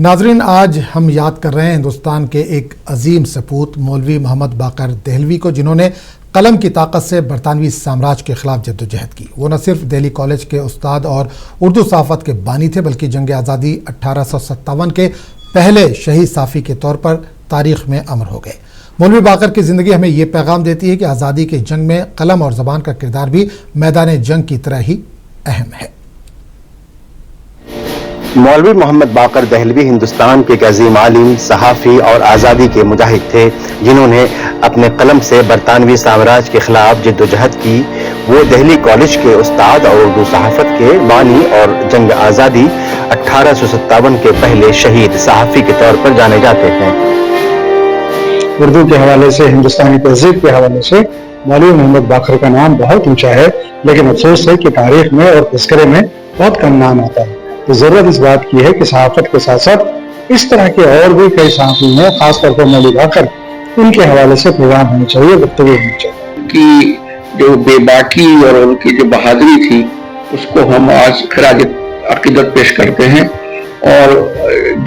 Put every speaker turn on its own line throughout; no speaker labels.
ناظرین، آج ہم یاد کر رہے ہیں ہندوستان کے ایک عظیم سپوت مولوی محمد باقر دہلوی کو، جنہوں نے قلم کی طاقت سے برطانوی سامراج کے خلاف جدوجہد کی۔ وہ نہ صرف دہلی کالج کے استاد اور اردو صحافت کے بانی تھے، بلکہ جنگ آزادی 1857 کے پہلے شہید صحافی کے طور پر تاریخ میں امر ہو گئے۔ مولوی باقر کی زندگی ہمیں یہ پیغام دیتی ہے کہ آزادی کی جنگ میں قلم اور زبان کا کردار بھی میدان جنگ کی طرح ہی اہم ہے۔
مولوی محمد باقر دہلوی ہندوستان کے ایک عظیم عالم، صحافی اور آزادی کے مجاہد تھے، جنہوں نے اپنے قلم سے برطانوی سامراج کے خلاف جدوجہد کی۔ وہ دہلی کالج کے استاد اور اردو صحافت کے بانی اور جنگ آزادی 1857 کے پہلے شہید صحافی کے طور پر جانے جاتے ہیں۔
اردو کے حوالے سے، ہندوستانی تہذیب کے حوالے سے مولوی محمد باقر کا نام بہت اونچا ہے، لیکن افسوس ہے کہ تاریخ میں اور تذکرے میں بہت کم نام آتا ہے۔ تو ضرورت اس بات کی ہے کہ صحافت کے ساتھ ساتھ اس طرح کے اور بھی کئی صحافی ہیں، خاص طور پر مولوی باقر، ان کے حوالے سے پیغام ہونا چاہیے، گفتگو ہونی چاہیے۔
ان کی جو بے باکی اور ان کی جو بہادری تھی، اس کو ہم آج خراج عقیدت پیش کرتے ہیں، اور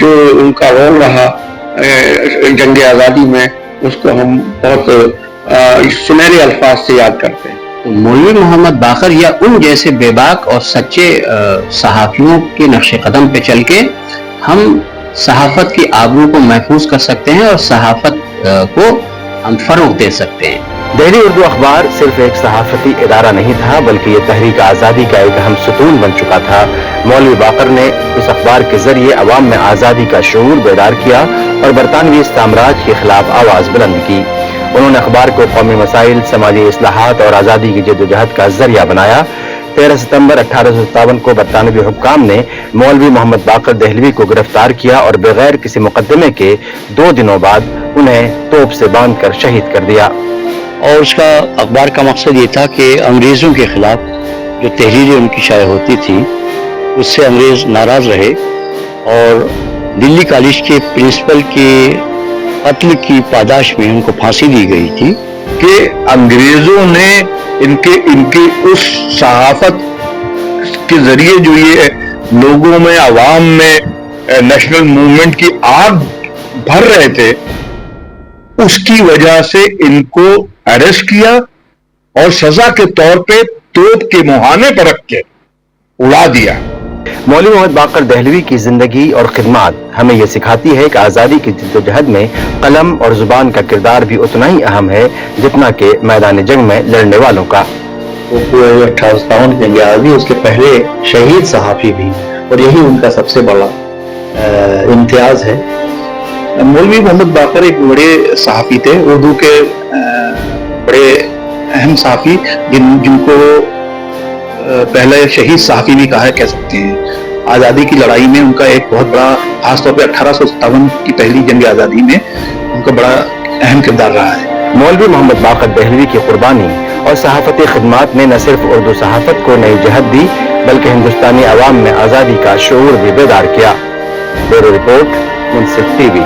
جو ان کا رول رہا جنگ آزادی میں، اس کو ہم بہت سنہرے الفاظ سے یاد کرتے ہیں۔
مولوی محمد باقر یا ان جیسے بے باک اور سچے صحافیوں کے نقش قدم پہ چل کے ہم صحافت کی آبرو کو محفوظ کر سکتے ہیں اور صحافت کو ہم فروغ دے سکتے ہیں۔
دہلی اردو اخبار صرف ایک صحافتی ادارہ نہیں تھا، بلکہ یہ تحریک آزادی کا ایک اہم ستون بن چکا تھا۔ مولوی باقر نے اس اخبار کے ذریعے عوام میں آزادی کا شعور بیدار کیا اور برطانوی سامراج کے خلاف آواز بلند کی۔ انہوں نے اخبار کو قومی مسائل، سماجی اصلاحات اور آزادی کی جدوجہد کا ذریعہ بنایا۔ 13 ستمبر 1857 کو برطانوی حکام نے مولوی محمد باقر دہلوی کو گرفتار کیا اور بغیر کسی مقدمے کے 2 دنوں بعد انہیں توپ سے باندھ کر شہید کر دیا۔
اور اس کا اخبار کا مقصد یہ تھا کہ انگریزوں کے خلاف جو تحریریں ان کی شائع ہوتی تھی، اس سے انگریز ناراض رہے، اور دلی کالج کے پرنسپل کے قتل کی پاداش میں ان کو پھانسی دی گئی تھی
کہ انگریزوں نے ان کی اس صحافت کے ذریعے جو یہ لوگوں میں، عوام میں نیشنل موومنٹ کی آگ بھر رہے تھے، اس کی وجہ سے ان کو اریسٹ کیا اور سزا کے طور پہ توپ کے مہانے پر رکھ کے اڑا دیا۔
مولوی محمد باقر دہلوی کی زندگی اور خدمات ہمیں یہ سکھاتی ہے کہ آزادی کی جدوجہد میں قلم اور زبان کا کردار بھی اتنا ہی اہم ہے جتنا کہ میدان جنگ میں لڑنے والوں کا۔
وہ پورے 1857 جنگ آزادی اس کے پہلے شہید صحافی بھی، اور یہی ان کا سب سے بڑا امتیاز ہے۔
مولوی محمد باقر ایک بڑے صحافی تھے، اردو کے بڑے اہم صحافی، جن کو پہلے شہید صحافی بھی کہہ سکتے ہیں۔ آزادی کی لڑائی میں ان کا ایک بہت بڑا، خاص طور پہ 1857 کی پہلی جنگ آزادی میں ان کا بڑا اہم کردار رہا ہے۔
مولوی محمد باقر دہلوی کی قربانی اور صحافتی خدمات نے نہ صرف اردو صحافت کو نئی جہت دی، بلکہ ہندوستانی عوام میں آزادی کا شعور بھی بیدار کیا۔ بیورو رپورٹ، منصف ٹی وی۔